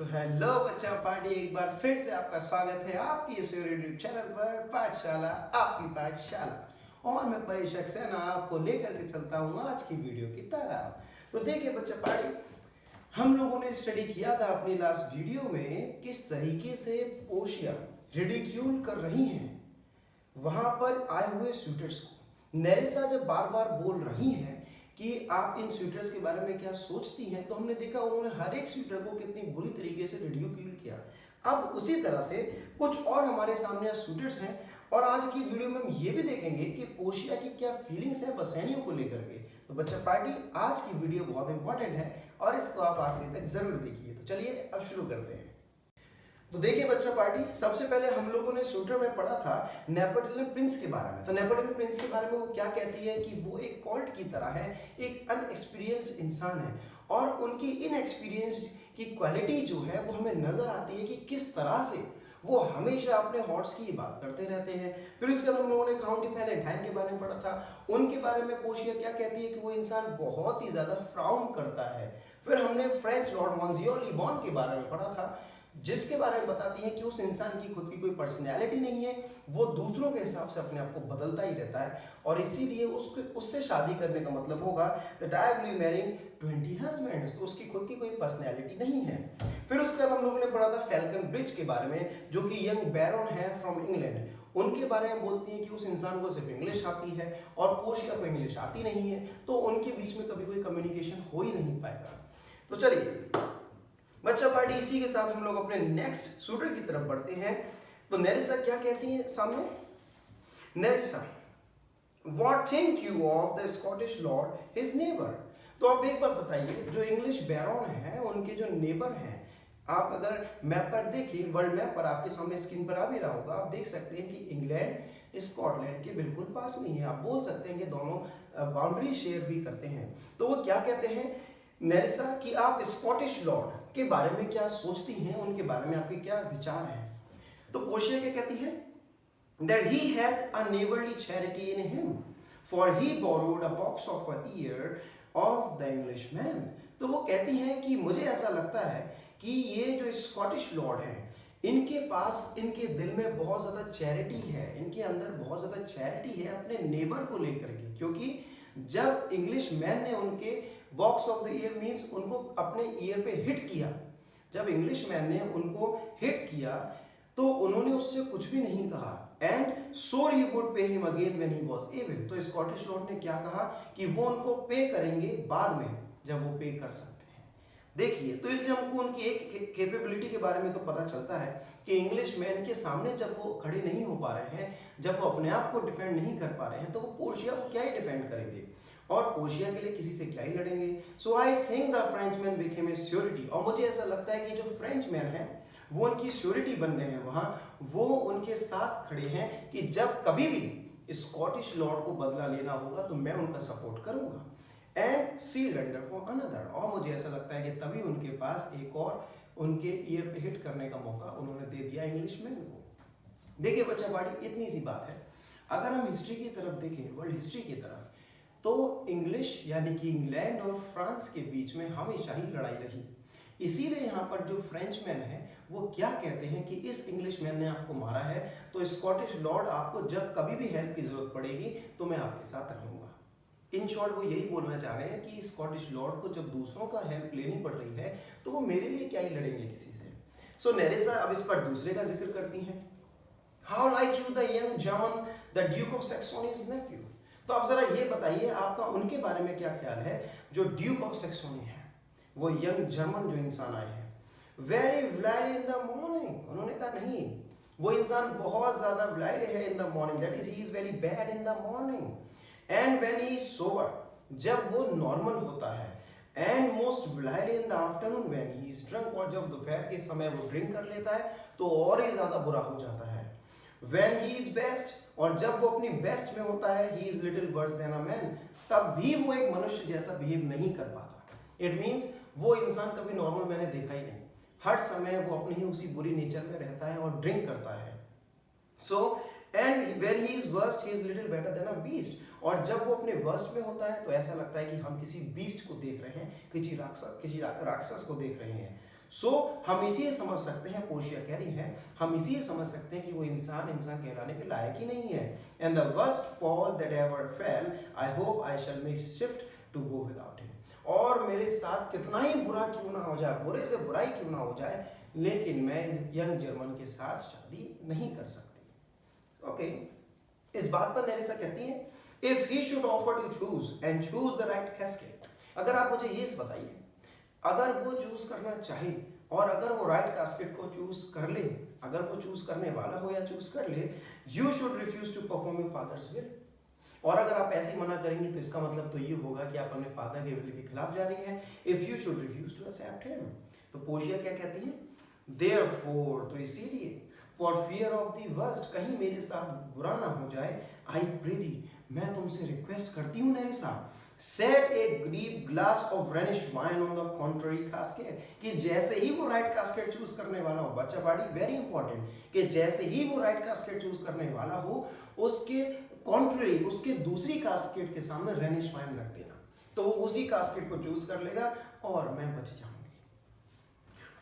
Hello बच्चा party, एक बार फिर से आपका स्वागत है आपकी इस फेवरेट यूट्यूब चैनल पर पाठशाला आपकी पाठशाला। और मैं परेश सक्सेना आपको लेकर के चलता हूँ आज की वीडियो की तरफ। तो देखिए बच्चा पार्टी, हम लोगों ने स्टडी किया था अपनी लास्ट वीडियो में किस तरीके से पोशिया रिडिक्यूल कर रही हैं वहां पर आए हुए स्टूडेंट्स को। नेरेसा जब बार बार बोल रही हैं कि आप इन स्वीटर्स के बारे में क्या सोचती हैं, तो हमने देखा उन्होंने हर एक स्वीटर को कितनी बुरी तरीके से रिडिक्यूल किया। अब उसी तरह से कुछ और हमारे सामने स्टूडेंट्स हैं और आज की वीडियो में हम ये भी देखेंगे कि पोशिया की क्या फीलिंग्स हैं बसैनियों को लेकर के। तो बच्चा पार्टी, आज की वीडियो बहुत इंपॉर्टेंट है और इसको आप आखिरी तक जरूर देखिए। तो चलिए अब शुरू करते हैं। तो देखिए बच्चा पार्टी, सबसे पहले हम लोगों ने शूटर में पढ़ा था नेपोलियन प्रिंस के बारे में। तो नेपोलियन प्रिंस के बारे में वो क्या कहती है कि वो एक कॉल्ट की तरह है, एक अनएक्सपीरियंस्ड इंसान है और उनकी इनएक्सपीरियंस की क्वालिटी जो है वो हमें नजर आती है कि किस तरह से वो हमेशा अपने हॉर्स की बात करते रहते हैं। फिर इसके बाद हम लोगों ने काउंटी पैलेंटाइन के बारे में पढ़ा था। उनके बारे में पोशिया क्या कहती है कि वो इंसान बहुत ही ज्यादा फ्राउन करता है। फिर हमने फ्रेंच लॉर्ड मॉन्जियो लिबॉन के बारे में पढ़ा था, जिसके बारे में बताती है कि उस इंसान की खुद की कोई पर्सनैलिटी नहीं है, वो दूसरों के हिसाब से अपने आप को बदलता ही रहता है और इसीलिए उससे शादी करने का मतलब होगा that I will be marrying 20 husbands. तो उसकी खुद की कोई पर्सनैलिटी नहीं है। फिर उसके बाद हम लोगों ने पढ़ा था फैल्कन ब्रिज के बारे में, जो कि यंग बैरन है फ्रॉम इंग्लैंड। उनके बारे में बोलती है कि उस इंसान को सिर्फ इंग्लिश आती है और पोशिया को इंग्लिश आती नहीं है, तो उनके बीच में कभी कोई कम्युनिकेशन हो ही नहीं पाएगा। तो चलिए बच्चा पार्टी, इसी के साथ हम लोग अपने नेक्स्ट शूटर की तरफ बढ़ते हैं। तो नेरेसा क्या कहती है सामने? Nerissa, what think you of the Scottish lord his neighbour. तो आप एक बात बताइए, जो इंग्लिश बैरन है उनके जो नेबर हैं, आप अगर मैप पर देखिए, वर्ल्ड मैप पर आपके सामने स्क्रीन पर आ भी रहा होगा, आप देख सकते हैं कि इंग्लैंड स्कॉटलैंड के बिल्कुल पास में ही है। आप बोल सकते हैं कि दोनों बाउंड्री शेयर भी करते हैं। तो वो क्या कहते हैं नेरेसा कि आप स्कॉटिश लॉर्ड के बारे में क्या सोचती हैं, उनके बारे में आपके क्या विचार हैं। तो पोशिया क्या कहती है? That he hath a neighborly charity in him, for he borrowed a box of a ear of the Englishman। तो वो कहती हैं कि मुझे ऐसा लगता है कि ये जो स्कॉटिश लॉर्ड हैं, इनके पास, इनके दिल में बहुत ज़्यादा चैरिटी है, इनके अंदर बहुत ज़्यादा चैरिटी है अपने नेबर को लेकर के। क्योंकि जब इंग्लिश मैन ने उनके box of the year means उनको अपने ईयर पे हिट किया, जब इंग्लिश मैन ने उनको हिट किया तो उन्होंने उससे कुछ भी नहीं कहा, and so he would pay him again when he was able. तो स्कॉटिश लॉर्ड ने क्या कहा कि वो उनको पे करेंगे बाद में, जब वो पे कर सकते हैं। देखिए, तो इससे हमको उनकी एक कैपेबिलिटी के बारे में तो पता चलता है कि इंग्लिश मैन के सामने जब वो खड़े नहीं हो पा रहे हैं, जब वो अपने आप को डिफेंड नहीं कर पा रहे हैं, तो वो पोशिया को क्या ही डिफेंड करेंगे और पोशिया के लिए किसी से क्या ही लड़ेंगे। So I think the Frenchman became a surety. और मुझे ऐसा लगता है कि जो फ्रेंचमैन है वो उनकी श्योरिटी बन गए हैं वहां, वो उनके साथ खड़े हैं कि जब कभी भी स्कॉटिश लॉर्ड को बदला लेना होगा तो मैं उनका सपोर्ट करूंगा। एंड सी लंडर फॉर अनदर। और मुझे ऐसा लगता है कि तभी उनके पास एक और उनके ईयर पे हिट करने का मौका उन्होंने दे दिया इंग्लिशमैन को। देखिए बच्चा पार्टी, इतनी सी बात है। अगर हम हिस्ट्री की तरफ देखें, वर्ल्ड हिस्ट्री की तरफ, तो इंग्लिश यानी कि इंग्लैंड और फ्रांस के बीच में हमेशा ही लड़ाई रही। इसीलिए यहाँ पर जो फ्रेंचमैन है वो क्या कहते हैं कि इस इंग्लिशमैन ने आपको मारा है, तो स्कॉटिश लॉर्ड आपको जब कभी भी हेल्प की जरूरत पड़ेगी तो मैं आपके साथ रहूंगा। इन शॉर्ट वो यही बोलना चाह रहे हैं कि स्कॉटिश लॉर्ड को जब दूसरों का हेल्प लेनी पड़ रही है तो वो मेरे लिए क्या ही लड़ेंगे किसी से। सो नेरेसा अब इस पर दूसरे का जिक्र करती हैं। How like you the young German the Duke of Saxony's nephew. तो आप जरा ये बताइए, आपका उनके बारे में क्या ख्याल है जो ड्यूक ऑफ सैक्सोनी है, वो यंग जर्मन जो इंसान आए हैं। Very vilely in the morning. उन्होंने कहा नहीं, वो इंसान बहुत ज्यादा व्लाइल है in the morning, that is he is very bad in the morning and when he is sober, जब वो नॉर्मल होता है, and most vilely in the afternoon when he is drunk, और जब दोपहर के समय वो ड्रिंक कर लेता है तो और ही ज्यादा बुरा हो जाता है। When he is best, और जब वो अपनी बेस्ट में होता है, he is little worse than a man, तब भी वो एक मनुष्य जैसा बिहेव नहीं कर पाता। इट मीन्स वो इंसान कभी नॉर्मल मैंने देखा ही नहीं, हर समय वो अपनी ही उसी बुरी नेचर में रहता है और ड्रिंक करता है। So and when he is worst he is little better than a beast, और जब वो अपने वर्स्ट में होता है तो ऐसा लगता है कि हम किसी बीस्ट को देख रहे हैं, किसी राक्षस को देख रहे हैं। सो हम इसी समझ सकते हैं, पोर्शिया कह रही है, हम इसी समझ सकते हैं कि वो इंसान कहलाने के लायक ही नहीं है। And the worst fall that ever fell, I hope I shall make shift to go without him. और मेरे साथ कितना ही बुरा क्यों ना हो जाए, बुरे से बुराई क्यों ना हो जाए, लेकिन मैं यंग जर्मन के साथ शादी नहीं कर सकती। ओके, इस बात पर नेरिसा कहती है, if he should offer to choose and choose the right casket, अगर आप मुझे ये बताइए, अगर वो चूज करना चाहे और अगर वो राइट कास्केट को चूज कर ले, अगर वो चूज करने वाला हो या चूज कर ले, you should refuse to perform your father's will. और अगर आप ऐसे ही मना करेंगे तो इसका मतलब तो ये होगा कि आप अपने फादर के विल के खिलाफ जा रही हैं। If you should refuse to accept him, तो पोर्शिया क्या कहती है, देयरफॉर, तो इसीलिए, for fear of the worst, कहीं मेरे साथ बुरा ना हो जाए, आई प्रे थी, मैं तुमसे रिक्वेस्ट करती हूँ Nerissa, set a deep glass of Rhenish wine on the contrary casket, कि जैसे ही वो राइट कास्केट चूज करने वाला हो, बच्चा पार्टी वेरी इंपॉर्टेंट, कि जैसे ही वो राइट कास्केट चूज करने वाला हो, उसके कॉन्ट्ररी, उसके दूसरी कास्केट के सामने रेनिश वाइन रख देना, तो वो उसी कास्केट को चूज कर लेगा और मैं बच जाऊंगी।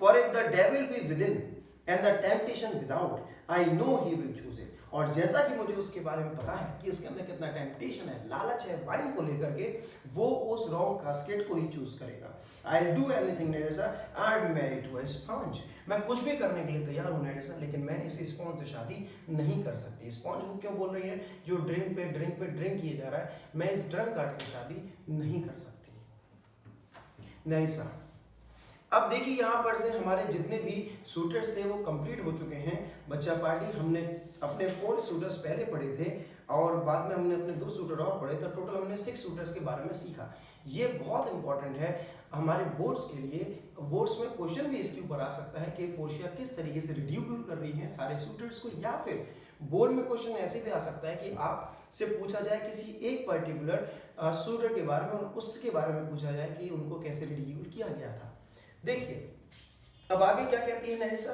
For if the devil be with in and the temptation without, I know he will choose it, और जैसा कि मुझे उसके बारे में पता है कि उसके अंदर कितना टेम्पटेशन है, लालच है वाइन को लेकर के, वो उस रॉन्ग कास्केट को ही चूज करेगा। I will do anything Nerissa, I will marry to a sponge, मैं कुछ भी करने के लिए तैयार हूँ नेरिसा, लेकिन मैं इस स्पॉन्ज से शादी नहीं कर सकती। स्पॉन्ज को क्यों बोल रही है, जो ड्रिंक पे ड्रिंक किए जा रहा है, मैं इस ड्रंक कार्ड से शादी नहीं कर सकती नेरिसा। अब देखिए यहाँ पर से हमारे जितने भी शूटर्स थे वो कंप्लीट हो चुके हैं। बच्चा पार्टी हमने अपने 4 शूटर्स पहले पढ़े थे और बाद में हमने अपने 2 शूटर और पढ़े, तो टोटल हमने 6 शूटर्स के बारे में सीखा। ये बहुत इंपॉर्टेंट है हमारे बोर्ड्स के लिए। बोर्ड्स में क्वेश्चन भी इसके ऊपर आ सकता है कि पोर्शिया किस तरीके से रिड्यूल कर रही है सारे शूटर्स को, या फिर बोर्ड में क्वेश्चन ऐसे भी आ सकता है कि आपसे पूछा जाए किसी एक पर्टिकुलर शूटर के बारे में और उसके बारे में पूछा जाए कि उनको कैसे रिड्यूल किया गया था। देखिए अब आगे क्या कहती है Nerissa,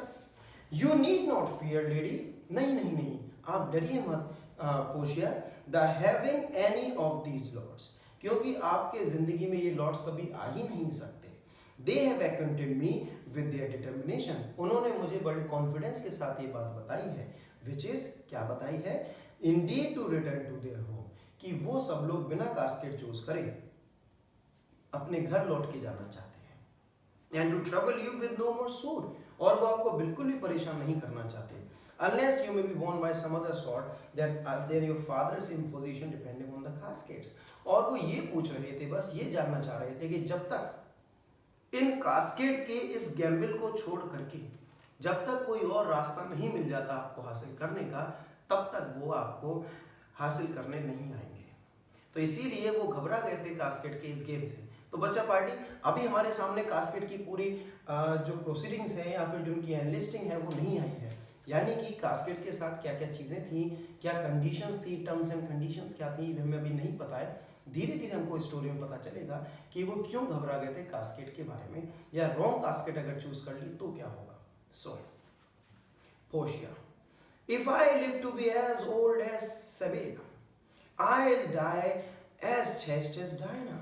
you need not fear lady, नहीं, आप डरिए मत Portia, the having any of these lords, क्योंकि आपके जिंदगी में ये लॉर्ड्स कभी आ ही नहीं सकते। They have acquainted me with their determination, उन्होंने मुझे बड़े कॉन्फिडेंस के साथ ये बात बताई है, विच इज, क्या बताई है, indeed to return to their home, कि वो सब लोग बिना कास्केट चूज करे अपने घर लौट के जाना चाहते हैं। And to trouble you with no more suit, और वो आपको बिल्कुल भी परेशान नहीं करना चाहते। Unless you may be won by some other sort that they're your father's imposition depending on the caskets. और वो ये पूछ रहे थे, बस ये जानना चाह रहे थे कि जब तक इन कास्केट के इस गैम्बल को छोड़ करके जब तक कोई और रास्ता नहीं मिल जाता आपको हासिल करने का, तब तक वो आपको हासिल करने नहीं आएंगे। तो इसीलिए वो घबरा गए थे कास्केट के इस गेम से। तो बच्चा पार्टी अभी हमारे सामने कास्केट की पूरी जो प्रोसीडिंग्स हैं या फिर जो उनकी एनलिस्टिंग है वो नहीं आई है, यानी कि कास्केट के साथ क्या क्या चीज़ें थी, क्या कंडीशंस थी, टर्म्स एंड कंडीशंस क्या थी, हमें अभी नहीं पता है। धीरे धीरे हमको स्टोरी में पता चलेगा कि वो क्यों घबरा गए थे कास्केट के बारे में, या रॉन्ग कास्केट अगर चूज कर ली तो क्या होगा। So Portia, if I live to be as old as Sibylla, I will die as chaste as Diana,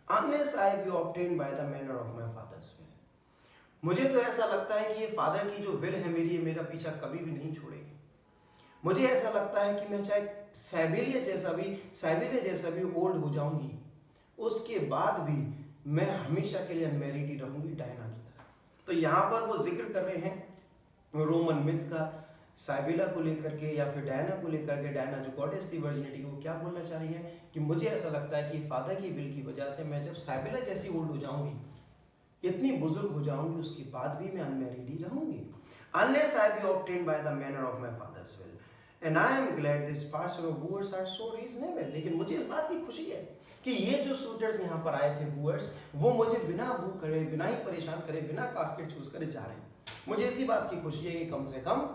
unless I be obtained by the manner of my father's will. मुझे तो ऐसा लगता है कि ये फादर की जो विल है मेरी, ये मेरा पीछा कभी भी नहीं छोड़ेगी। मुझे ऐसा लगता है कि मैं चाहे सैबिलिया जैसा भी ओल्ड हो जाऊंगी, उसके बाद भी मैं हमेशा के लिए अनमैरिड ही रहूंगी डायना की तरह। तो यहाँ पर वो जिक्र कर रहे हैं रोमन मिथ का, साइबिला को लेकर के या फिर डायना को लेकर के। डायना जो गॉडेस थी वर्जिनिटी को, क्या बोलना चाह रही है कि मुझे ऐसा लगता है कि फादर की विल की वजह से मैं जब साइबिला जैसी ओल्ड हो जाऊंगी, इतनी बुजुर्ग हो जाऊंगी, उसके बाद भी मैं अनमैरिड ही रहूंगी। Unless I be obtained by the manner of my father's will, and I am glad this parcel of wooers are so reasonable. लेकिन मुझे इस बात की खुशी है कि ये जो शूटर्स यहाँ पर आए थे वूअर्स, वो मुझे बिना वो करे, बिना ही परेशान करे, बिना कास्केट चूज करे जा रहे हैं। मुझे इसी बात की खुशी है कि कम से कम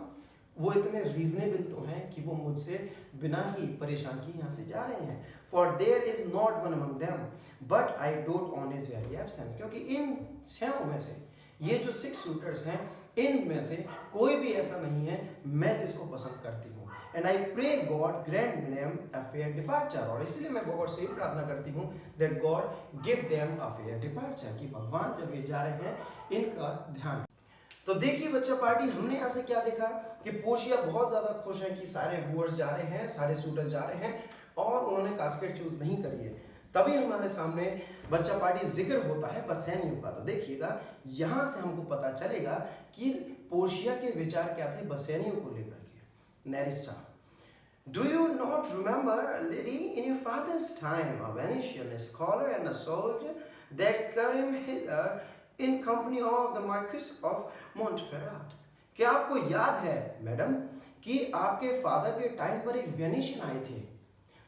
वो इतने रीजनेबल तो हैं कि वो मुझसे बिना ही परेशान किए यहाँ से जा रहे हैं। For there is not one among them, but I dote on his very absence. क्योंकि इन 6 में से ये जो 6 शूटर्स हैं, इनमें से कोई भी ऐसा नहीं है मैं जिसको पसंद करती हूँ। And I pray God grant them a fair departure, और इसलिए मैं गॉड से प्रार्थना करती हूँ that God give them a fair departure, कि भगवान जब ये जा रहे हैं इनका ध्यान। तो देखिए बच्चा पार्टी, हमने यहाँ से क्या देखा कि पोर्शिया बहुत ज्यादा खुश है कि सारे व्यूअर्स जा रहे हैं, सारे शूटर्स जा रहे हैं और उन्होंने कास्केट चूज नहीं करी है। तभी हमारे सामने बच्चा पार्टी जिक्र होता है बसेनियो का। तो देखिएगा यहाँ से हमको पता चलेगा कि पोर्शिया के विचार क्या थे बसेनियो को लेकर के। नेरिसा, do you not remember, lady, in your father's time, a Venetian scholar and a soldier that came hither in company of the Marquis of Montferrat? क्या आपको याद है मैडम कि आपके फादर के टाइम पर एक वेनिशियन आए थे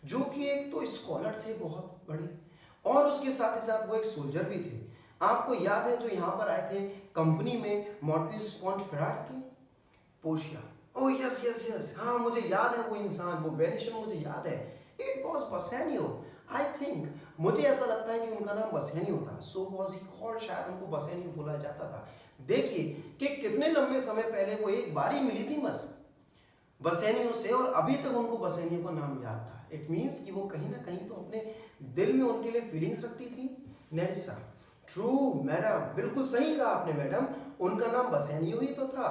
जो कि एक तो स्कॉलर थे बहुत बड़े और उसके साथ ही साथ वो एक सोल्जर भी थे। आपको याद है जो यहाँ पर आए थे कंपनी में मॉर्क्विस मॉन्टफेराट के? Portia, oh yes yes yes, हाँ मुझे याद है वो इंसान, वो वेनिशियन मुझे याद है। इट वॉज बसेनियो, आई थिंक, मुझे ऐसा लगता है कि उनका नाम बसेनियो था। सो वॉज ही कॉल्ड, शायद उनको बसेनियो बोला जाता था। देखिए कि कितने लंबे समय पहले वो एक बारी मिली थी बस बसेनियो से और अभी तक उनको बसेनियो का नाम याद था। इट मीन्स कि वो कहीं ना कहीं तो अपने दिल में उनके लिए फीलिंग्स रखती थी। नेरिसा, ट्रू मैडम, बिल्कुल सही कहा आपने मैडम, उनका नाम बसेनियो ही तो था।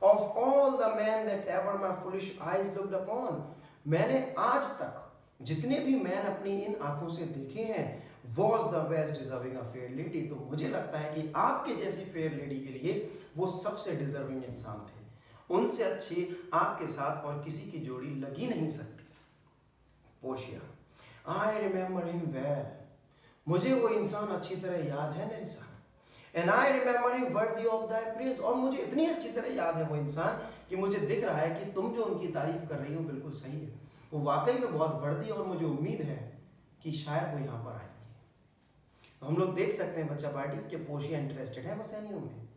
Of all the man that ever my foolish eyes looked upon, मैंने आज तक जितने भी मैन अपनी इन आंखों से देखे हैं, was the best deserving a fair lady, तो मुझे लगता है कि आपके जैसी फेयर लेडी के लिए वो सबसे डिजर्विंग इंसान थे। उनसे अच्छी आपके साथ और किसी की जोड़ी लगी नहीं सकती। Portia, I remember him well, मुझे वो इंसान अच्छी तरह याद है नेरिसा। And I remember him worthy of दाय प्रेज, और मुझे इतनी अच्छी तरह याद है वो इंसान कि मुझे दिख रहा है कि तुम जो उनकी तारीफ कर रही हो बिल्कुल सही है, वो वाकई में बहुत वर्दी, और मुझे उम्मीद है कि शायद वो यहाँ पर आएंगे। तो हम लोग देख सकते हैं बच्चा पार्टी कि पोर्शिया इंटरेस्टेड है बसेनियो में।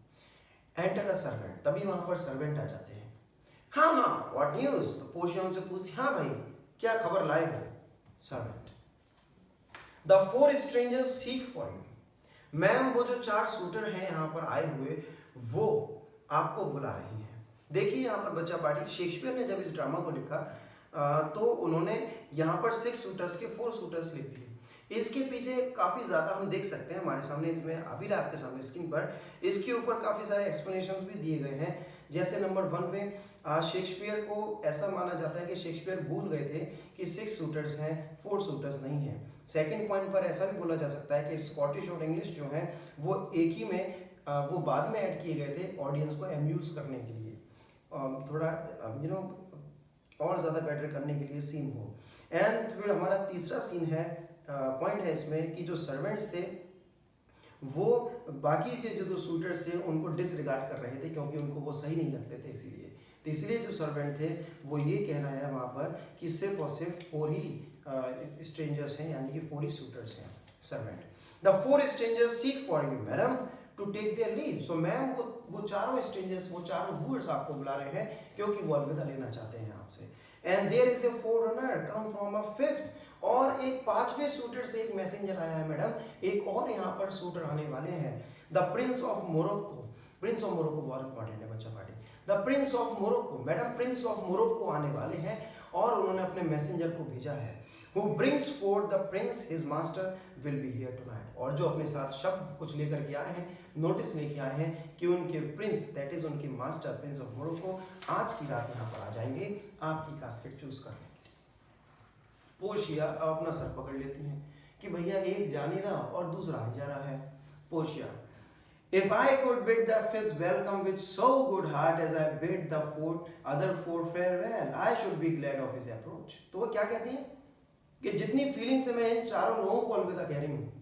एंटर अ सर्वेंट, तभी वहां पर सर्वेंट आ जाते हैं। हाँ माँ, व्हाट न्यूज, तो पोर्शिया उनसे पूछती, हाँ भाई क्या खबर लाए हो? Servant, the 4 strangers seek for you, ma'am वो जो 4 शूटर हैं यहाँ पर आए हुए वो आपको बुला रही हैं। देखिए यहाँ पर बच्चा पार्टी, शेक्सपियर ने जब इस ड्रामा को लिखा तो उन्होंने यहाँ पर 6 शूटर्स के 4 शूटर्स लिख दिए। इसके पीछे काफ़ी ज़्यादा हम देख सकते हैं, हमारे सामने इसमें अभी आपके सामने स्क्रीन पर इसके ऊपर काफ़ी सारे एक्सप्लेनेशंस भी दिए गए हैं। जैसे नंबर 1 में शेक्सपियर को ऐसा माना जाता है कि शेक्सपियर भूल गए थे कि 6 शूटर्स हैं, 4 शूटर्स नहीं हैं। सेकंड पॉइंट पर ऐसा भी बोला जा सकता है कि स्कॉटिश और इंग्लिश जो हैं वो एक ही में वो बाद में ऐड किए गए थे ऑडियंस को एम्यूज करने के लिए, थोड़ा और ज़्यादा बेटर करने के लिए सीन हो। एंड फिर हमारा तीसरा सीन है, पॉइंट है इसमें कि जो सर्वेंट्स थे वो बाकी के जो 2 शूटर्स थे उनको डिसरिगार्ड कर रहे थे क्योंकि उनको वो सही नहीं लगते थे। इसीलिए तो इसलिए जो सर्वेंट थे वो ये कह रहा है वहाँ पर कि सिर्फ और सिर्फ 4 ही स्ट्रेंजर्स हैं, यानी कि 4 ही शूटर्स हैं। Servant, the 4 strangers seek for you madam to take their leave, so ma'am वो चारों स्ट्रेंजर्स, वो चारों व्यूअर्स आपको बुला रहे हैं क्योंकि वो अलविदा लेना चाहते हैं आपसे। And there is a forerunner come from a 5th, और एक 5वें शूटर से एक मैसेंजर आया है मैडम, एक और यहाँ पर शूटर आने वाले हैं। The Prince of Morocco, Prince of Morocco बहुत इंपॉर्टेंट है बच्चा party. The Prince of Morocco, madam Prince of Morocco आने वाले हैं और उन्होंने अपने मैसेंजर को भेजा है। Who brings forth the prince, his master will be here tonight, और जो अपने साथ शब्द कुछ लेकर के आए हैं, नोटिस लेके आए हैं कि उनके प्रिंस, दैट इज उनके मास्टर प्रिंस ऑफ मोरक्को आज की रात यहाँ पर आ जाएंगे आपकी कास्केट चूज करने के लिए। पोर्शिया अपना सर पकड़ लेती हैं कि भैया एक जा नहीं रहा और दूसरा आ जा रहा है। Portia, if I could bid the 5th welcome with so good heart as I bid the other 4 farewell, I should be glad of his approach। तो वो क्या कहती हैं कि जितनी फीलिंग से मैं इन चारों लोगों को अलविदा कह रही हूँ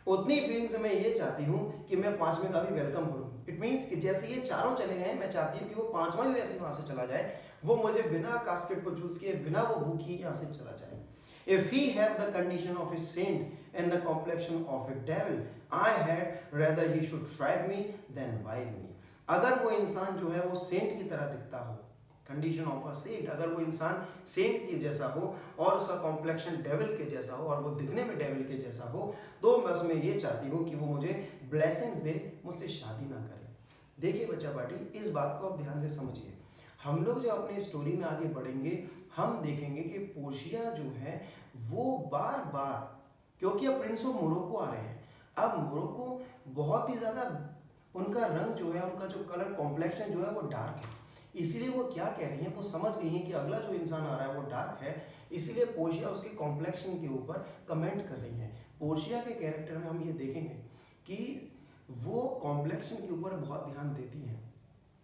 उतनी फीलिंग से मैं ये चाहती हूँ कि मैं 5वें का भी वेलकम करूँ। इट मीन्स कि जैसे ये चारों चले गए मैं चाहती हूँ कि वो 5वां भी ऐसे वहाँ से चला जाए, वो मुझे बिना कास्केट को चूज किए, बिना वो भूखी यहाँ से चला जाए। If he have the condition of a saint and the complexion of a devil, I had rather he should shrive me than wive me। अगर वो इंसान जो है वो सेंट की तरह दिखता हो, कंडीशन ऑफ अ सेंट, अगर वो इंसान सेंट के जैसा हो और उसका कॉम्प्लेक्शन डेविल के जैसा हो और वो दिखने में डेविल के जैसा हो, तो बस मैं ये चाहती हूँ कि वो मुझे ब्लेसिंग्स दे, मुझसे शादी ना करे। देखिए बच्चा पार्टी, इस बात को आप ध्यान से समझिए। हम लोग जब अपने स्टोरी में आगे बढ़ेंगे हम देखेंगे कि पोर्शिया जो है वो बार बार, क्योंकि अब प्रिंस ऑफ मोरक्को आ रहे हैं, अब मोरक्को बहुत ही ज़्यादा उनका रंग जो है, उनका जो कलर कॉम्प्लेक्शन जो है वो डार्क है, इसीलिए वो क्या कह रही हैं, वो समझ गई हैं कि अगला जो इंसान आ रहा है वो डार्क है, इसीलिए पोर्शिया उसके कॉम्प्लेक्शन के ऊपर कमेंट कर रही हैं। पोर्शिया के कैरेक्टर में हम ये देखेंगे कि वो कॉम्प्लेक्शन के ऊपर बहुत ध्यान देती हैं।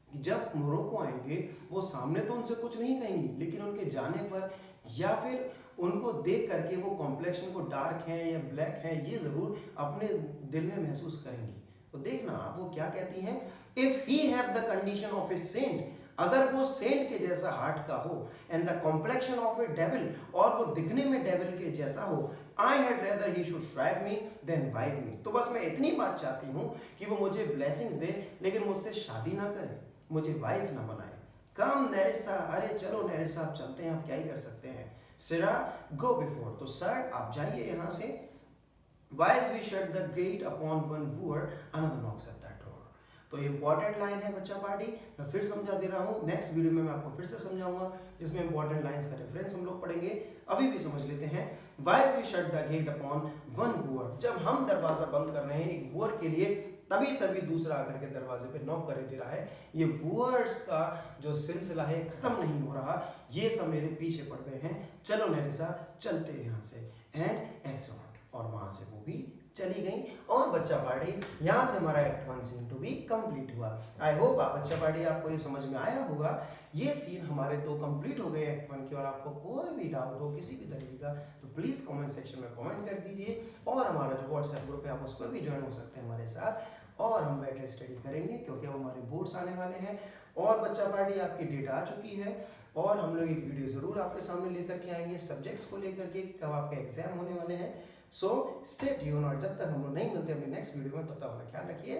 जब मोरक्को आएंगे वो सामने तो उनसे कुछ नहीं कहेंगी, लेकिन उनके जाने पर या फिर उनको देख करके वो कॉम्प्लेक्शन को डार्क है या ब्लैक है ये जरूर अपने दिल में महसूस करेंगी। तो देखना आप वो क्या कहती हैं, if he have the condition of a saint, अगर वो सेंट के जैसा हार्ट का हो, and the complexion of a devil, और वो दिखने में डेविल के जैसा हो, I had rather he should shrive me than wive me. तो बस मैं इतनी बात चाहती हूँ कि वो मुझे ब्लेसिंग्स दे, लेकिन मुझसे शादी ना करे, मुझे वाइफ ना बनाए। कम नेरेसा, अरे चलो नेरेसा आप चलते हैं, आप क्या ही कर सकते हैं। सिरा गो बिफोर, तो सर आप जाइए यहाँ से। Whilst we shut the gate upon one wooer, another knocks at that door. तो ये इंपॉर्टेंट लाइन है बच्चा पार्टी, मैं फिर समझा दे रहा हूँ, नेक्स्ट वीडियो में मैं आपको फिर से समझाऊंगा जिसमें इंपॉर्टेंट लाइंस का रेफरेंस हम लोग पढ़ेंगे। अभी भी समझ लेते हैं। Whilst we shut the gate upon one wooer, जब हम दरवाजा बंद कर रहे हैं एक वूअर के लिए, तभी तभी दूसरा आकर के दरवाजे पे नॉक कर दे रहा है। ये वूअर्स का जो सिलसिला है खत्म नहीं हो रहा, ये सब मेरे पीछे पड़ गए हैं, चलो नेरिसा चलते हैं यहाँ से, एंड एक्सॉट, और वहां से वो भी चली गई। और बच्चा पार्टी यहाँ से हमारा act 1 scene two be complete हुआ। आई होप आप बच्चा पार्टी आपको ये समझ में आया होगा। ये सीन हमारे तो कंप्लीट हो गए एक्ट 1 के, और आपको कोई भी डाउट हो किसी भी तरीके का तो प्लीज़ कमेंट सेक्शन में कमेंट कर दीजिए, और हमारा जो व्हाट्सएप ग्रुप है आप उस पर भी ज्वाइन हो सकते हैं हमारे साथ, और हम बैठे स्टडी करेंगे क्योंकि अब हमारे बोर्ड्स आने वाले हैं। और बच्चा पार्टी आपकी डेट आ चुकी है, और हम लोग एक वीडियो ज़रूर आपके सामने लेकर के आएंगे सब्जेक्ट्स को लेकर के, कब आपके एग्जाम होने वाले हैं। सो स्टे ट्यून, और जब तक हम लोग नहीं मिलते अपने नेक्स्ट वीडियो में, तब तक अपना ख्याल रखिए।